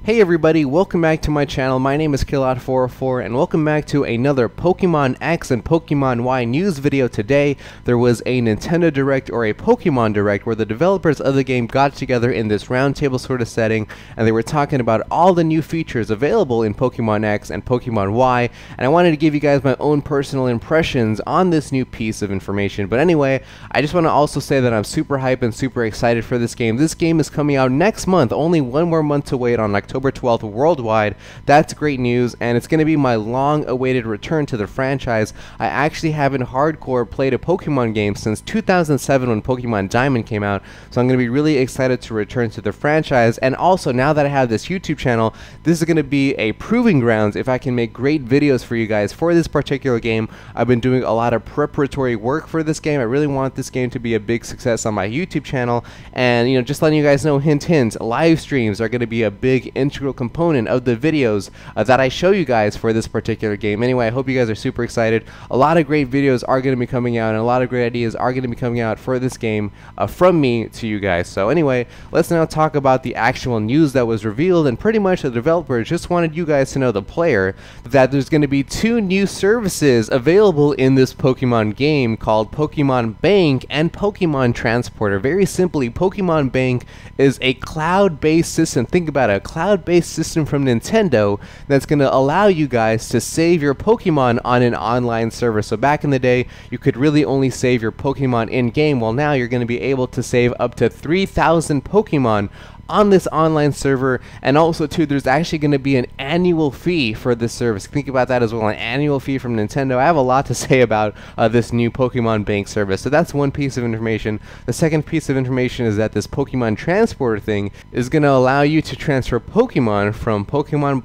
Hey everybody, welcome back to my channel. My name is Killot404 and welcome back to another Pokemon X and Pokemon Y news video. Today there was a Nintendo Direct or a Pokemon Direct where the developers of the game got together in this roundtable sort of setting and they were talking about all the new features available in Pokemon X and Pokemon Y, and I wanted to give you guys my own personal impressions on this new piece of information. But anyway, I just want to also say that I'm super hyped and super excited for this game. This game is coming out next month, only one more month to wait, on October 12th worldwide. That's great news, and it's going to be my long-awaited return to the franchise. I actually haven't hardcore played a Pokemon game since 2007 when Pokemon Diamond came out, so I'm going to be really excited to return to the franchise. And also, now that I have this YouTube channel, this is going to be a proving grounds if I can make great videos for you guys for this particular game. I've been doing a lot of preparatory work for this game. I really want this game to be a big success on my YouTube channel, and just letting you guys know, hint hint, live streams are going to be a big integral component of the videos that I show you guys for this particular game. Anyway, I hope you guys are super excited. A lot of great videos are going to be coming out, and a lot of great ideas are going to be coming out for this game from me to you guys. So anyway, let's now talk about the actual news that was revealed. And pretty much the developers just wanted you guys to know, the player, that there's going to be two new services available in this Pokemon game called Pokemon Bank and Pokemon Transporter. Very simply, Pokemon Bank is a cloud-based system. Think about it, a cloud-based system from Nintendo that's going to allow you guys to save your Pokemon on an online server. So back in the day, you could really only save your Pokemon in-game. Well, now you're going to be able to save up to 3,000 Pokemon on this online server. And also too, there's actually going to be an annual fee for this service. Think about that as well, an annual fee from Nintendo. I have a lot to say about this new Pokemon Bank service. So that's one piece of information. The second piece of information is that this Pokemon Transporter thing is going to allow you to transfer Pokemon from Pokemon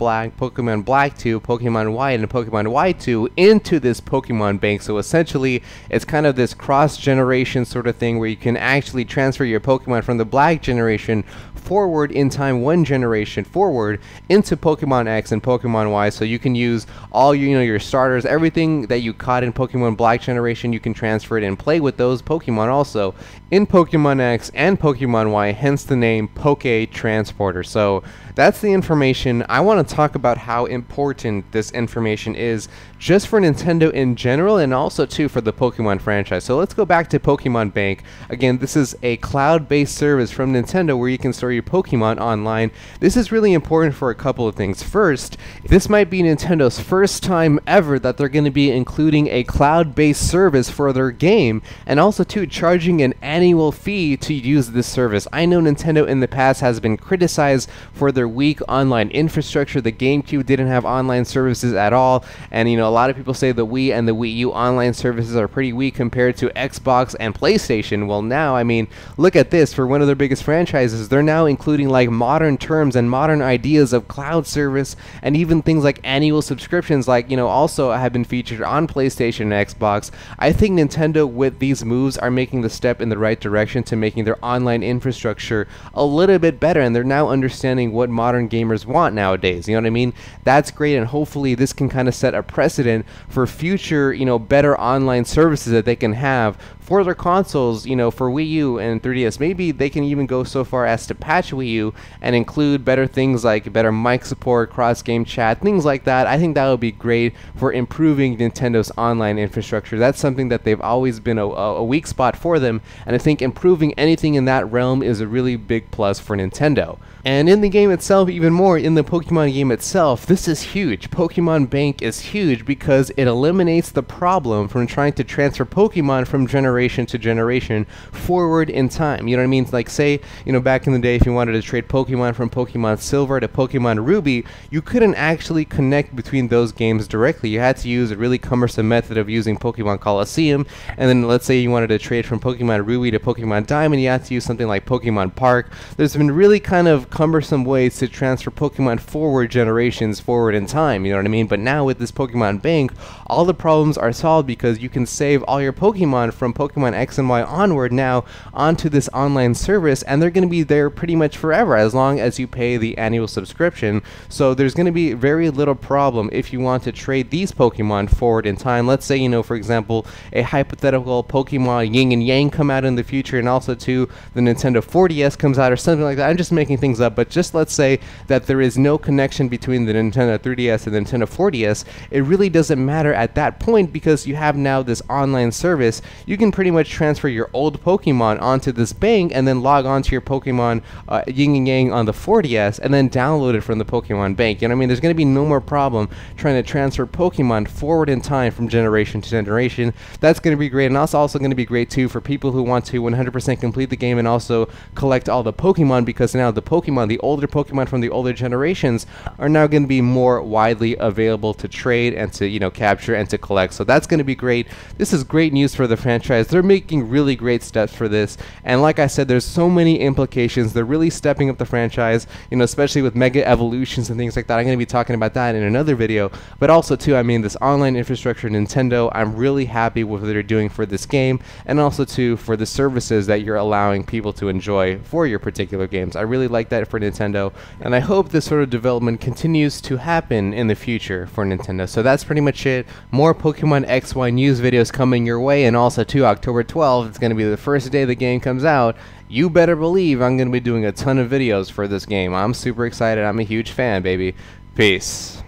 Black 2, Pokemon White, and Pokemon White 2 into this Pokemon Bank. So essentially, it's kind of this cross-generation sort of thing where you can actually transfer your Pokemon from the Black generation forward in time, one generation forward, into Pokemon X and Pokemon Y. So you can use all your starters, everything that you caught in Pokemon Black generation, you can transfer it and play with those Pokemon also in Pokemon X and Pokemon Y, hence the name Poke Transporter. So that's the information. I want to talk about how important this information is just for Nintendo in general, and also too for the Pokemon franchise. So let's go back to Pokemon Bank. Again, this is a cloud-based service from Nintendo where you can store your Pokemon online. This is really important for a couple of things. First, this might be Nintendo's first time ever that they're going to be including a cloud-based service for their game, and also too charging an annual fee to use this service. I know Nintendo in the past has been criticized for their weak online infrastructure. The GameCube didn't have online services at all, and a lot of people say the Wii and the Wii U online services are pretty weak compared to Xbox and PlayStation. Well, now, I mean, look at this. For one of their biggest franchises, they're now including like modern terms and modern ideas of cloud service, and even things like annual subscriptions, like also have been featured on PlayStation and Xbox. I think Nintendo with these moves are making the step in the right direction to making their online infrastructure a little bit better, and they're now understanding what modern gamers want nowadays. You know what I mean? That's great, and hopefully this can kind of set a precedent for future better online services that they can have for their consoles, for Wii U and 3DS. Maybe they can even go so far as to patch Wii U and include better things like better mic support, cross-game chat, things like that. I think that would be great for improving Nintendo's online infrastructure. That's something that they've always been a weak spot for them, and I think improving anything in that realm is a really big plus for Nintendo. And in the game itself, even more, in the Pokemon game itself, this is huge. Pokemon Bank is huge because it eliminates the problem from trying to transfer Pokemon from generation to generation forward in time. You know what I mean? Like, say, back in the day, if you wanted to trade Pokemon from Pokemon Silver to Pokemon Ruby, you couldn't actually connect between those games directly. You had to use a really cumbersome method of using Pokemon Coliseum, and then let's say you wanted to trade from Pokemon Ruby to Pokemon Diamond, you had to use something like Pokemon Park. There's been really kind of cumbersome ways to transfer Pokemon forward generations forward in time, you know what I mean? But now with this Pokemon Bank, all the problems are solved because you can save all your Pokemon from Pokemon X and Y onward now onto this online service, and they're going to be there pretty pretty much forever as long as you pay the annual subscription. So there's going to be very little problem if you want to trade these Pokemon forward in time. Let's say, you know, for example, a hypothetical Pokemon Yin and Yang come out in the future, and also too the Nintendo 4DS comes out or something like that. I'm just making things up, but just let's say that there is no connection between the Nintendo 3DS and the Nintendo 4DS. It really doesn't matter at that point because you have now this online service. You can pretty much transfer your old Pokemon onto this bank and then log on to your Pokemon Yin and Yang on the 4DS and then download it from the Pokemon bank. You know what I mean? There's going to be no more problem trying to transfer Pokemon forward in time from generation to generation. That's going to be great, and that's also going to be great too for people who want to 100% complete the game and also collect all the Pokemon, because now the Pokemon, the older Pokemon from the older generations, are now going to be more widely available to trade and to, you know, capture and to collect. So that's going to be great. This is great news for the franchise. They're making really great steps for this, and like I said, there's so many implications. They're really stepping up the franchise, you know, especially with mega evolutions and things like that. I'm going to be talking about that in another video, but also too, I mean, this online infrastructure, Nintendo, I'm really happy with what they're doing for this game, and also too for the services that you're allowing people to enjoy for your particular games. I really like that for Nintendo, and I hope this sort of development continues to happen in the future for Nintendo. So that's pretty much it. More Pokemon XY news videos coming your way, and also too, October 12th, it's going to be the first day the game comes out. You better believe I'm going to be doing a ton of videos for this game. I'm super excited. I'm a huge fan, baby. Peace.